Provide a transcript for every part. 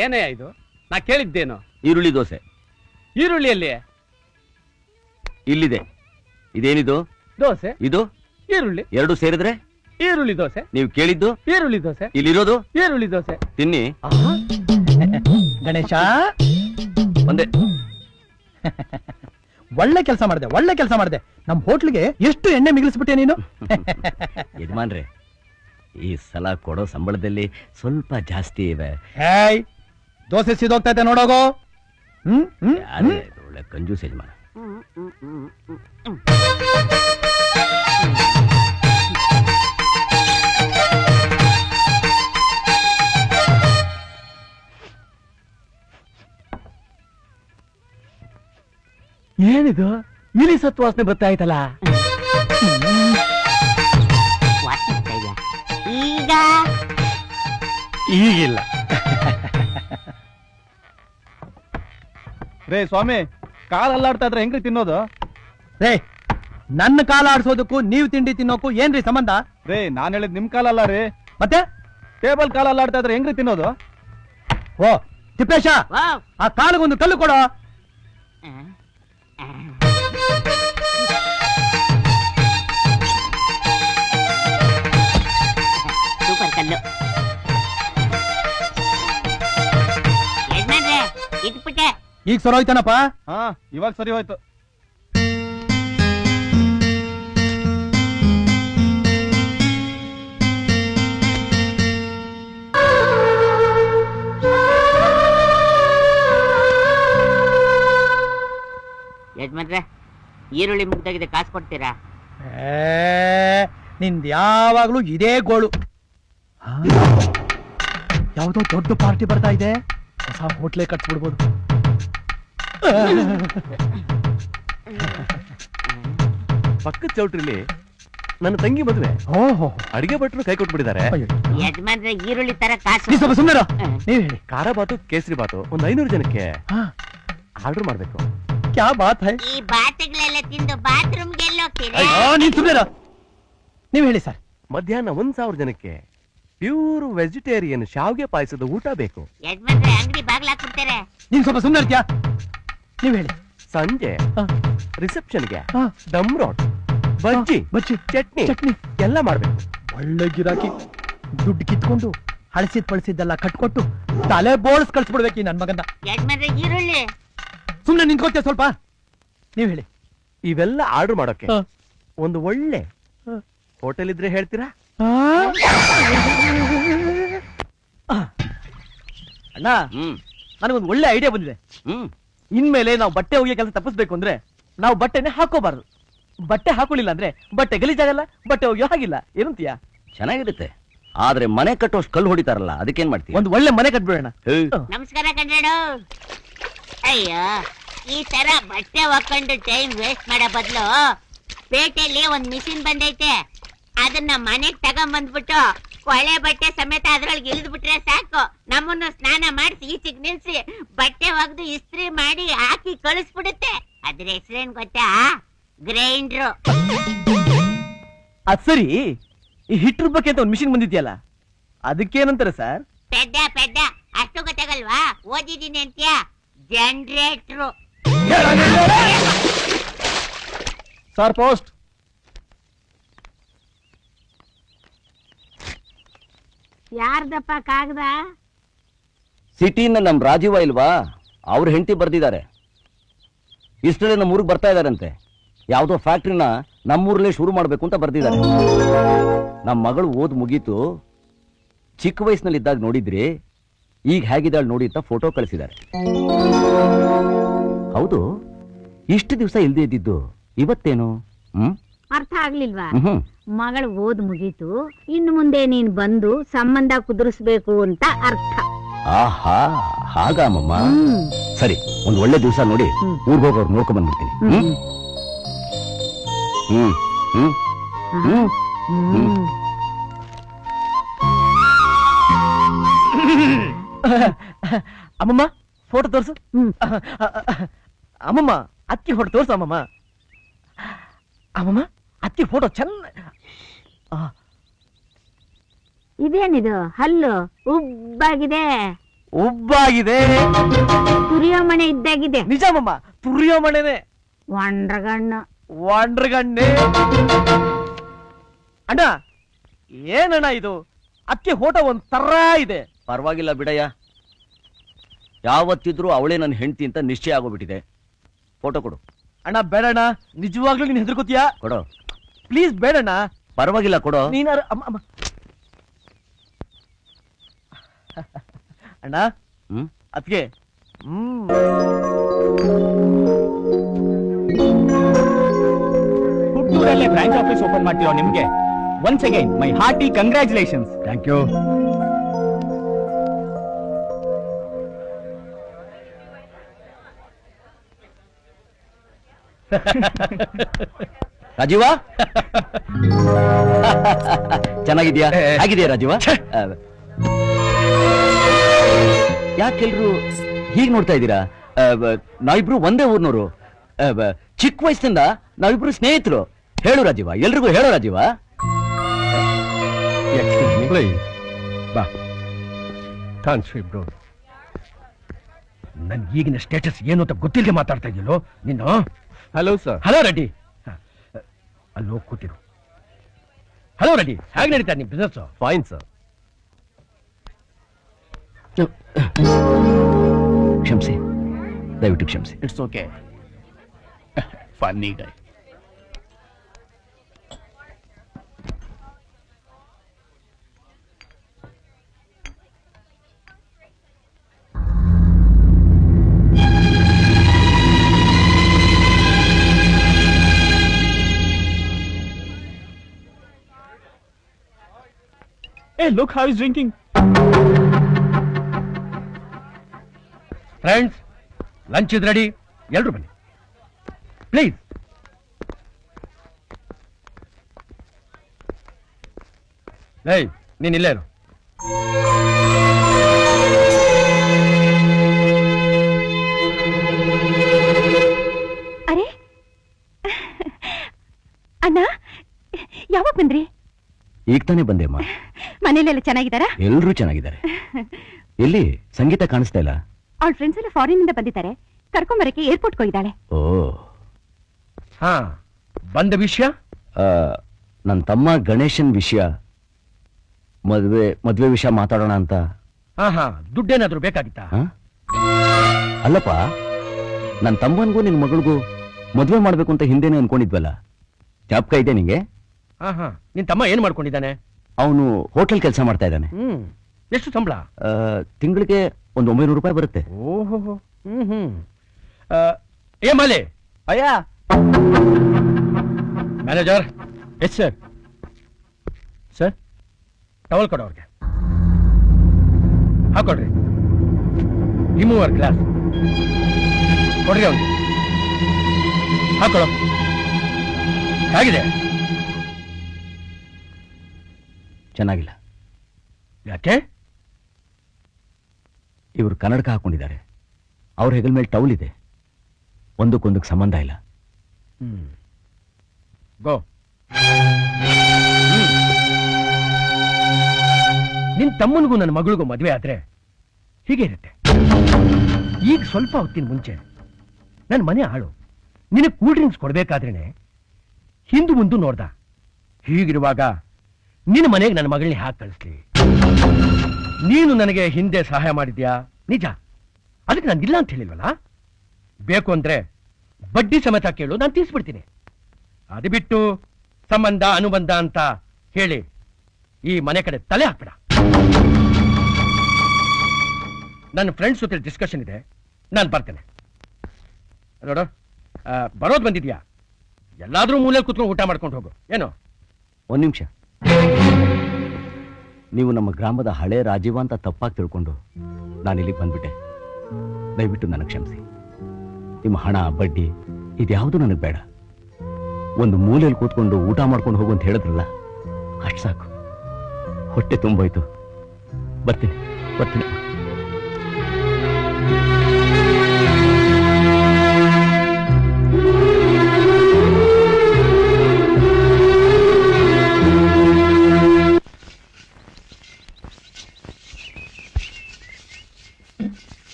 ಏನೇ ಇದು? ನಾ ಕೇಳಿದ್ದೇನು? ಈರುಳ್ಳಿ ದೋಸೆ. ಈರುಳ್ಳಿಯಲ್ಲಿ ಇಲ್ಲಿದೆ. ಇದೇನಿದು? ದೋಸೆ. ಇದು ಈರುಳ್ಳಿ. ಎರಡು ಸೇರಿದ್ರೆ ಈರುಳ್ಳಿ ದೋಸೆ. ನೀವು ಕೇಳಿದ್ದು ಈರುಳ್ಳಿ ದೋಸೆ. ಇಲ್ಲಿರೋದು ಈರುಳ್ಳಿ ದೋಸೆ. ತಿನ್ನಿ. ಗಣೇಶ ಒಂದೇ. ಒಳ್ಳೆ ಕೆಲಸ ಮಾಡಿದೆ. ನಮ್ ಹೋಟ್ಲಿಗೆ ಎಷ್ಟು ಎಣ್ಣೆ ಮಿಗಿಲಿಸ್ಬಿಟ್ಟೆ ನೀನು. ಯಜಮಾನ್ರೆ, ಈ ಸಲ ಕೊಡೋ ಸಂಬಳದಲ್ಲಿ ಸ್ವಲ್ಪ ಜಾಸ್ತಿ ಇವೆ. ಹೇಯ್, ದೋಸೆ ಸಿದೋಗ್ತಾ ಇದೆ ನೋಡೋಗೋ. ಒಳ್ಳೆ ಕಂಜೂಸ್ ಯಜಮಾನ. ಏನಿದು? ಇಲಿ ಸತ್ತು ವಾಸನೆ ಬರ್ತಾ ಆಯ್ತಲ್ಲ. ಈಗಿಲ್ಲ. ರೇ ಸ್ವಾಮಿ, ಕಾಲ್ ಅಲ್ಲಾಡ್ತಾ ಇದ್ರೆ ಹೆಂಗ್ರಿ ತಿನ್ನೋದು? ರೇ, ನನ್ನ ಕಾಲ ಆಡ್ಸೋದಕ್ಕೂ ನೀವು ತಿಂಡಿ ತಿನ್ನೋಕು ಏನ್ರಿ ಸಂಬಂಧ? ರೇ, ನಾನ್ ಹೇಳಿದ್ ನಿಮ್ ಕಾಲ ಅಲ್ಲ ರೀ. ಮತ್ತೆ ಟೇಬಲ್ ಕಾಲ್ ಅಲ್ಲಾಡ್ತಾ ಇದ್ರೆ ಹೆಂಗ್ರಿ ತಿನ್ನೋದು? ಓ ತಿಪ್ಪೇಶ, ಆ ಕಾಲಿಗೊಂದು ಕಲ್ಲು ಕೊಡೋ. ಸೂಪರ್ ಕಲ್ಲು. ಇಟ್ಬಿಟ್ಟೆ. ಈಗ ಸರೋಯ್ತಾನಪ್ಪ. ಹಾ, ಇವಾಗ ಸರಿ ಹೋಯ್ತು. ಯಜಮಾನ್ರೆ, ಈರುಳ್ಳಿ ಮುಗ್ದಾಗಿದೆ, ಕಾಸು ಕೊಡ್ತೀರಾ? ನಿಂದ ಯಾವಾಗ್ಲೂ ಇದೇ ಗೋಳು. ಯಾವ್ದೋ ದೊಡ್ಡ ಪಾರ್ಟಿ ಬರ್ತಾ ಇದೆ, ಹೊಸ ಹೋಟ್ಲೆ ಕಟ್ಬಿಡ್ಬೋದು. ಪಕ್ಕದ ಚೌಟ್ರಿಲಿ ನನ್ನ ತಂಗಿ ಮದುವೆ. ಓಹೋ, ಅಡಿಗೆ ಭಟ್ರು ಕೈ ಕೊಟ್ಬಿಟ್ಟಿದ್ದಾರೆ. ಯಜಮಾನ್ರೆ, ಈರುಳ್ಳಿ ತರ ಕಾಸು. ನೀ ಸ್ವಲ್ಪ ಸುಮ್ಮನೆ ನೀವ್ ಹೇಳಿ. ಖಾರ ಬಾತು, ಕೇಸರಿ ಬಾತು ಒಂದು 500 ಜನಕ್ಕೆ ಆರ್ಡರ್ ಮಾಡ್ಬೇಕು. ಕ್ಯಾ ಬಾತ್ ಹೈ. ಈ ಬಾತುಗಳೆಲ್ಲ ತಿಂದು ಬಾತ್ರೂಮ್ಗೆ ಎಲ್ಲೋಗ್ತೀರಾ? ನೀನ್ ಸುಮ್ಮನೆ ನೀವ್ ಹೇಳಿ ಸರ್. ಮಧ್ಯಾಹ್ನ 1000 ಜನಕ್ಕೆ ಪ್ಯೂರ್ ವೆಜಿಟೇರಿಯನ್ ಶಾವ್ಗೆ ಪಾಯಸದ ಊಟ ಬೇಕು. ಯಜಮಾನ್ರೆ, ಅಂಗಡಿ ಬಾಗ್ಲಾಕ್ಬಿಡ್ತಾರೆ. ನೀನ್ ಸ್ವಲ್ಪ ಸುಮ್ಮನೆ ಇರ್ತೀಯಾ? ನೀವ್ ಹೇಳಿ. ಸಂಜೆ ರಿಸೆಪ್ಷನ್ಗೆ ದಮ್ ರೋಟ್, ಬಜ್ಜಿ, ಚಟ್ನಿ ಎಲ್ಲ ಮಾಡ್ಬೇಕು. ಒಳ್ಳೆ ಗಿರಾಕಿ. ದುಡ್ಡು ಕಿತ್ಕೊಂಡು ಹಳಸಿದ್ ಪಳಸಿದ್ದೆಲ್ಲ ಕಟ್ಕೊಟ್ಟು ತಲೆ ಬೋಳ್ಸ್ ಕಳ್ಸ್ಬಿಡ್ಬೇಕು ನನ್ ಮಗನ್ನ. ಯಜಮಾನ್ರೆ, ಈರುಳ್ಳಿ. ಸುಮ್ನೆ ನಿಂತ್ಕೊಳ್ತೀಯ ಸ್ವಲ್ಪ? ನೀವ್ ಹೇಳಿ. ಇವೆಲ್ಲ ಆರ್ಡರ್ ಮಾಡೋಕೆ ಒಂದು ಒಳ್ಳೆ ಹೋಟೆಲ್ ಇದ್ರೆ ಹೇಳ್ತೀರಾ? ಅಣ್ಣ, ನನಗೊಂದು ಒಳ್ಳೆ ಐಡಿಯಾ ಬಂದಿದೆ. ಇನ್ಮೇಲೆ ನಾವು ಬಟ್ಟೆ ಒಗೆಯೋ ಕೆಲಸ ತಪ್ಪಿಸ್ಬೇಕು ಅಂದ್ರೆ ನಾವು ಬಟ್ಟೆನೆ ಹಾಕೋಬಾರ್ದು. ಬಟ್ಟೆ ಹಾಕೊಳ್ಳಿಲ್ಲ ಅಂದ್ರೆ ಬಟ್ಟೆ ಗಲೀಜಾಗಲ್ಲ, ಬಟ್ಟೆ ಒಗೆಯೋ ಹಾಗಿಲ್ಲ. ಏನಂತೀಯ? ಚೆನ್ನಾಗಿರುತ್ತೆ. ಆದ್ರೆ ಮನೆ ಕಟ್ಟೋಷ್ಟು ಕಲ್ಲು ಹೊಡಿತಾರಲ್ಲ, ಅದಕ್ಕೇನ್ ಮಾಡ್ತೀವಿ? ಒಂದು ಒಳ್ಳೆ ಮನೆ ಕಟ್ಬಿಡೋಣ. ನಮಸ್ಕಾರ ಕಣ್ರೇಡು. ಅಯ್ಯೋ, ಈ ತರ ಬಟ್ಟೆ ಹಾಕೊಂಡು ಟೈಮ್ ವೇಸ್ಟ್ ಮಾಡೋ ಬದಲು ಪೇಟೆಯಲ್ಲಿ ಒಂದ್ ಮಿಷಿನ್ ಬಂದೈತೆ, ಅದನ್ನ ಮನೆಗ್ ತಗೊಂಡ್ಬಂದ್ಬಿಟ್ಟು ಕೊಳೆ ಬಟ್ಟೆ ಸಮೇತ ಅದ್ರೊಳಗೆ ಇಳಿದು ಬಿಟ್ರೆ ಸಾಕು. ನಮ್ಮನ್ನು ಸ್ನಾನ ಮಾಡಿಸಿ ಈಚೆಗೆ ನಿಲ್ಸಿ ಬಟ್ಟೆ ಒಗ್ದು ಇಸ್ತ್ರಿ ಮಾಡಿ ಹಾಕಿ ಕಳಿಸ್ಬಿಡುತ್ತೆ. ಅದ್ರ ಹೆಸರೇನ್ ಗೊತ್ತಾ? ಗ್ರೈಂಡ್ರು. ಅದ್ ಸರಿ, ಈ ಹಿಟ್ಟು ರುಬ್ಬಕ್ಕೆ ಅಂತ ಒಂದು ಮಿಷಿನ್ ಬಂದಿದ್ಯಲ್ಲ, ಅದಕ್ಕೇನಂತಾರೆ ಸರ್? ಪೆದ್ದ ಅಷ್ಟು ಗೊತ್ತಾಗಲ್ವಾ? ಓದಿದೀನಿ ಅಂತ್ಯ? ಜನರೇಟ್ರು. Sir, post. ಯಾರ್ದಪ್ಪ ಕಾಗದ? ಸಿಟಿನ ನಮ್ ರಾಜೀವ ಇಲ್ವಾ, ಅವ್ರ ಹೆಂಡತಿ ಬರ್ದಿದ್ದಾರೆ. ಇಷ್ಟರಲ್ಲಿ ನಮ್ಮ ಊರಿಗೆ ಬರ್ತಾ ಇದಾರಂತೆ. ಯಾವ್ದೋ ಫ್ಯಾಕ್ಟ್ರಿನ ನಮ್ಮೂರಲ್ಲೇ ಶುರು ಮಾಡ್ಬೇಕು ಅಂತ ಬರ್ದಿದ್ದಾರೆ. ನಮ್ಮ ಮಗಳು ಓದ್ ಮುಗೀತು, ಚಿಕ್ಕ ವಯಸ್ಸಿನಲ್ಲಿ ಇದ್ದಾಗ ನೋಡಿದ್ರಿ, ಈಗ ಹೇಗಿದ್ದಾಳೆ ನೋಡಿ ಅಂತ ಫೋಟೋ ಕಳಿಸಿದ್ದಾರೆ. ಹೌದು, ಇಷ್ಟು ದಿವಸ ಇಲ್ದೇ ಇದ್ದಿದ್ದು ಇವತ್ತೇನು? ಅರ್ಥ ಆಗ್ಲಿಲ್ವಾ? ಮಗಳು ಓದ್ ಮುಗೀತು, ಇನ್ನು ಮುಂದೆ ನೀನ್ ಬಂದು ಸಂಬಂಧ ಕುದುರಿಸ್ಬೇಕು ಅಂತ ಅರ್ಥ. ಆಹಾ, ಹಾಗಾಮಮ್ಮ. ಸರಿ, ಒಂದ್ ಒಳ್ಳೆ ದಿವಸ ನೋಡಿ ಊರ್ಗ್ ಹೋಗೋರು ನೋಡ್ಕೊಂಡ್ ಬಂದ್ಬಿಡ್ತೀನಿ. ಅಮ್ಮಮ್ಮ, ಫೋಟೋ ತೋರ್ಸು. ಅಮ್ಮಮ್ಮ, ಅಕ್ಕಿ ಫೋಟೋ ತೋರ್ಸು. ಅಮ್ಮಮ್ಮ, ಅಕ್ಕಿ ಫೋಟೋ ಚೆನ್ನ. ಇದೇನಿದು? ಹಲ್ಲು ಉಬ್ಬಾಗಿದೆ. ಉಬ್ಬಾಗಿದೆ. ತುರಿಯೋ ಮನೆ ಇದ್ದಾಗಿದೆ. ನಿಜ ಮಮ್ಮ, ತುರಿಯೋ ಮನೆನೆ. ವಾಂಡ್ರಗಣ್ಣೆ. ಅಣ್ಣ ಏನಣ್ಣ ಇದು? ಅಕ್ಕೆ ಹೋಟ ಒಂದ್ ತರ ಇದೆ. ಪರವಾಗಿಲ್ಲ ಬಿಡಯ್ಯ, ಯಾವತ್ತಿದ್ರೂ ಅವಳೇ ನನ್ನ ಹೆಂಡತಿ ಅಂತ ನಿಶ್ಚಯ ಆಗೋಗ್ಬಿಟ್ಟಿದೆ. ಫೋಟೋ ಕೊಡು. ಅಣ್ಣ ಬೇಡಣ್ಣ, ನಿಜವಾಗ್ಲೂ ನೀನ್ ಹೆದರ್ಕೋತೀಯಾ? ಕೊಡು. ಪ್ಲೀಸ್ ಬೇಡಣ್ಣ. ಪರವಾಗಿಲ್ಲ ಕೊಡು. ನೀನಾರ ಅಣ್ಣ ಅದ್ಕೆ ಹುಟ್ಟೂರಲ್ಲೇ ಬ್ರಾಂಚ್ ಆಫೀಸ್ ಓಪನ್ ಮಾಡ್ತಿರೋ ನಿಮ್ಗೆ once again my hearty congratulations. Thank you. Rajeev ಚೆನ್ನಾಗಿದ್ಯಾ? ಆಗಿದೆಯಾ ರಾಜೀವ? ಯಾಕೆಲ್ರು ಹೀಗ್ ನೋಡ್ತಾ ಇದ್ದೀರಾ? ನಾವಿಬ್ರು ಒಂದೇ ಊರ್ನವರು. ಚಿಕ್ಕ ವಯಸ್ಸಿನಿಂದ ನಾವಿಬ್ರು ಸ್ನೇಹಿತರು. ಹೇಳು ರಾಜೀವ, ಎಲ್ರಿಗೂ ಹೇಳೋ ರಾಜೀವ. ಬಾ. ಬ್ರೋ, ನನ್ ಈಗಿನ ಸ್ಟೇಟಸ್ ಏನು ಅಂತ ಗೊತ್ತಿಲ್ಲದೆ ಮಾತಾಡ್ತಾ ಇದೆಯಲ್ಲೋ ನೀನು. Hello sir. ಹಲೋ ರೆಡ್ಡಿ. ಅಲ್ಲೋ ಕೂತಿರು. ಹಲೋ ರೆಡ್ಡಿ, ಹೇಗೆ ನಡೀತಾ ನಿಮ್ ಬಿಸ್ನೆಸ್? Fine sir. ಕ್ಷಮಿಸಿ, ದಯವಿಟ್ಟು ಕ್ಷಮಿಸಿ. It's okay. Funny Guy. Hey, look how he's drinking. Friends, lunch is ready. ಎಲ್ರು ಬನ್ನಿ ಪ್ಲೀಸ್. ಏಯ್, ನೀನ್ ಇಲ್ಲೇ ಇರು. ಅರೆ ಅಣ್ಣ, ಯಾವಾಗ ಬಂದ್ರಿ? ಈಗ ತಾನೇ ಬಂದೆಮ್ಮ. ಮನೇಲೆಲ್ಲ ಚೆನ್ನಾಗಿದ್ದಾರಾ? ಎಲ್ರೂ ಚೆನ್ನಾಗಿದ್ದಾರೆ. ಎಲ್ಲಿ ಸಂಗೀತ ಕಾಣಿಸ್ತಾ ಇಲ್ಲ? ಅವಳ ಫ್ರೆಂಡ್ಸ್ ಎಲ್ಲ ಫಾರಿನ್ ಇಂದ ಬಂದಿದ್ದಾರೆ. ಕರ್ಕೊಂಬರಕ್ಕೆ ಏರ್ಪೋರ್ಟ್ ಹೋಗಿದ್ದಾಳೆ. ಓ, ಹಾ, ಬಂದ ವಿಷಯ ನನ್ನ ತಮ್ಮ ಗಣೇಶನ್ ವಿಷಯ, ಮದ್ವೆ ವಿಷಯ ಮಾತಾಡೋಣ ಅಂತ. ಹಾ ಹಾ, ದುಡ್ಡೇನಾದ್ರೂ ಬೇಕಾಗಿತ್ತಾ? ಹ? ಅಲ್ಲಪ್ಪ, ನನ್ನ ತಮ್ಮನಿಗೂ ನಿನ್ ಮಗಳಿಗೂ ಮದ್ವೆ ಮಾಡ್ಬೇಕು ಅಂತ ಹಿಂದೆನೆ ಅನ್ಕೊಂಡಿದ್ವಲ್ಲ, ಜ್ಞಾಪಕ ಇದೆ ನಿಂಗೆ? ಹಾ ಹಾ, ನಿನ್ ತಮ್ಮ ಏನ್ ಮಾಡ್ಕೊಂಡಿದ್ದಾನೆ? ಅವನು ಹೋಟೆಲ್ ಕೆಲಸ ಮಾಡ್ತಾ ಇದ್ದಾನೆ. ಎಷ್ಟು ಸಂಬಳ? ತಿಂಗಳಿಗೆ ಒಂದು 900 ರೂಪಾಯಿ ಬರುತ್ತೆ. ಓಹೋ. ಏ ಮಾಲೆ. ಅಯ್ಯ. Manager. Yes sir. Sir, towel ಕೊಡು ಅವ್ರಿಗೆ. ಹಾಕೊಡ್ರಿ. ರಿಮೂವರ್ ಗ್ಲಾಸ್ ಕೊಡ್ರಿ ಅವ್ರಿಗೆ. ಹಾಕೊಡು. ಹೇಗಿದೆ? ಚೆನ್ನಾಗಿಲ್ಲ. ಯಾಕೆ? ಇವರು ಕನ್ನಡಕ ಹಾಕೊಂಡಿದ್ದಾರೆ. ಅವ್ರ ಹೆಗಲ ಮೇಲೆ ಟೌಲ್ ಇದೆ. ಒಂದಕ್ಕೊಂದಕ್ಕೆ ಸಂಬಂಧ ಇಲ್ಲ. ಗೋ. ನಿನ್ ತಮ್ಮನಿಗೂ ನನ್ನ ಮಗಳಿಗೂ ಮದುವೆ ಆದ್ರೆ ಹೀಗೆ ಇರುತ್ತೆ. ಈಗ ಸ್ವಲ್ಪ ಹೊತ್ತಿನ ಮುಂಚೆ ನನ್ನ ಮನೆ ಆಳು ನಿನಗೆ ಕೂಲ್ ಡ್ರಿಂಕ್ಸ್ ಕೊಡ್ಬೇಕಾದ್ರೇನೆ ಹಿಂದು ಮುಂದೆ ನೋಡ್ದ. ಹೀಗಿರುವಾಗ ನಿನ್ನ ಮನೆಗೆ ನನ್ನ ಮಗಳನ್ನ ಹಾಕಿ ಕಳಿಸ್ಲಿ? ನೀನು ನನಗೆ ಹಿಂದೆ ಸಹಾಯ ಮಾಡಿದ್ಯಾ ನಿಜ, ಅದಕ್ಕೆ ನಾನು ಇಲ್ಲ ಅಂತ ಹೇಳಿಲ್ವಲ್ಲ. ಬೇಕು ಅಂದ್ರೆ ಬಡ್ಡಿ ಸಮೇತ ಕೇಳು, ನಾನು ತೀರ್ಸ್ಬಿಡ್ತೀನಿ. ಅದು ಬಿಟ್ಟು ಸಂಬಂಧ ಅನುಬಂಧ ಅಂತ ಹೇಳಿ ಈ ಮನೆ ಕಡೆ ತಲೆ ಹಾಕ್ಬೇಡ. ನನ್ನ ಫ್ರೆಂಡ್ಸ್ ಜೊತೆ ಡಿಸ್ಕಷನ್ ಇದೆ, ನಾನು ಬರ್ತೇನೆ. ನೋಡು, ಬರೋದು ಬಂದಿದ್ಯಾ, ಎಲ್ಲಾದ್ರೂ ಮೂಲೆಯಲ್ಲಿ ಕೂತ್ಕೊಂಡು ಊಟ ಮಾಡ್ಕೊಂಡು ಹೋಗು. ಏನು? ಒಂದ್ ನಿಮಿಷ. ನೀವು ನಮ್ಮ ಗ್ರಾಮದ ಹಳೆ ರಾಜೀವ ಅಂತ ತಪ್ಪಾಗಿ ತಿಳ್ಕೊಂಡು ನಾನು ಇಲ್ಲಿಗೆ ಬಂದ್ಬಿಟ್ಟೆ. ದಯವಿಟ್ಟು ನನಗೆ ಕ್ಷಮಿಸಿ. ನಿಮ್ಮ ಹಣ ಬಡ್ಡಿ ಇದ್ಯಾವುದು ನನಗೆ ಬೇಡ. ಒಂದು ಮೂಲೆಯಲ್ಲಿ ಕೂತ್ಕೊಂಡು ಊಟ ಮಾಡ್ಕೊಂಡು ಹೋಗು ಅಂತ ಹೇಳಿದ್ರಲ್ಲ, ಅಷ್ಟು ಸಾಕು. ಹೊಟ್ಟೆ ತುಂಬೋಯ್ತು. ಬರ್ತೀನಿ.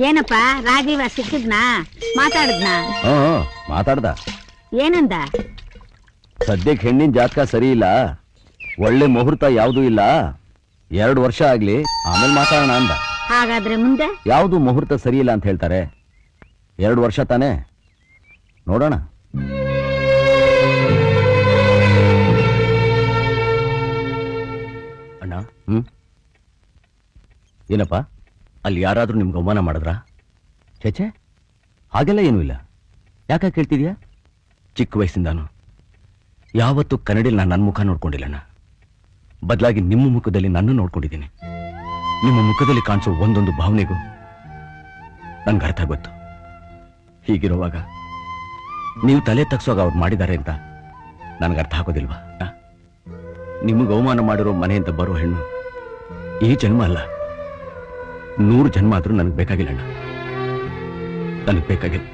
ಏನಪ್ಪ ರಾಜೀವ ಸಿಕ್ಕಿದ್ನಾ ಮಾತಾಡಿದ್ನಾ ಮಾತಾಡ್ದ. ಏನಂದ? ಸದ್ಯಕ್ಕೆ ಹೆಣ್ಣಿನ ಜಾತಕ ಸರಿ ಇಲ್ಲ, ಒಳ್ಳೆ ಮುಹೂರ್ತ ಯಾವುದೂ ಇಲ್ಲ, 2 ವರ್ಷ ಆಗ್ಲಿ ಆಮೇಲೆ ಮಾತಾಡೋಣ ಅಂದ. ಹಾಗಾದ್ರೆ ಮುಂದೆ ಯಾವುದು ಮುಹೂರ್ತ ಸರಿ ಇಲ್ಲ ಅಂತ ಹೇಳ್ತಾರೆ? 2 ವರ್ಷ ತಾನೇ, ನೋಡೋಣ. ಅಣ್ಣ, ಏನಪ್ಪ ಅಲ್ಲಿ ಯಾರಾದ್ರೂ ನಿಮ್ಗೆ ಅವಮಾನ ಮಾಡಿದ್ರಾ? ಚೇಚೆ, ಹಾಗೆಲ್ಲ ಏನೂ ಇಲ್ಲ. ಯಾಕೆ ಕೇಳ್ತಿದ್ಯಾ? ಚಿಕ್ಕ ವಯಸ್ಸಿಂದಾನು ಯಾವತ್ತೂ ಕನ್ನಡಿಲಿ ನಾನು ನನ್ನ ಮುಖ ನೋಡ್ಕೊಂಡಿಲ್ಲಣ್ಣ. ಬದಲಾಗಿ ನಿಮ್ಮ ಮುಖದಲ್ಲಿ ನನ್ನ ನೋಡ್ಕೊಂಡಿದ್ದೀನಿ. ನಿಮ್ಮ ಮುಖದಲ್ಲಿ ಕಾಣಿಸೋ ಒಂದೊಂದು ಭಾವನೆಗೂ ನನ್ಗೆ ಅರ್ಥ ಗೊತ್ತು. ಹೀಗಿರುವಾಗ ನೀವು ತಲೆ ತಗ್ಸೋಗ ಅವ್ರು ಮಾಡಿದ್ದಾರೆ ಅಂತ ನನಗೆ ಅರ್ಥ ಆಗೋದಿಲ್ವಾ? ನಿಮಗೆ ಅವಮಾನ ಮಾಡಿರೋ ಮನೆಯಿಂದ ಬರೋ ಹೆಣ್ಣು ಈ ಜನ್ಮ ಅಲ್ಲ, 100 ಜನ್ಮ ಆದ್ರೂ ನನಗೆ ಬೇಕಾಗಿಲ್ಲ ಅಣ್ಣ, ನನಗೆ ಬೇಕಾಗಿಲ್ಲ.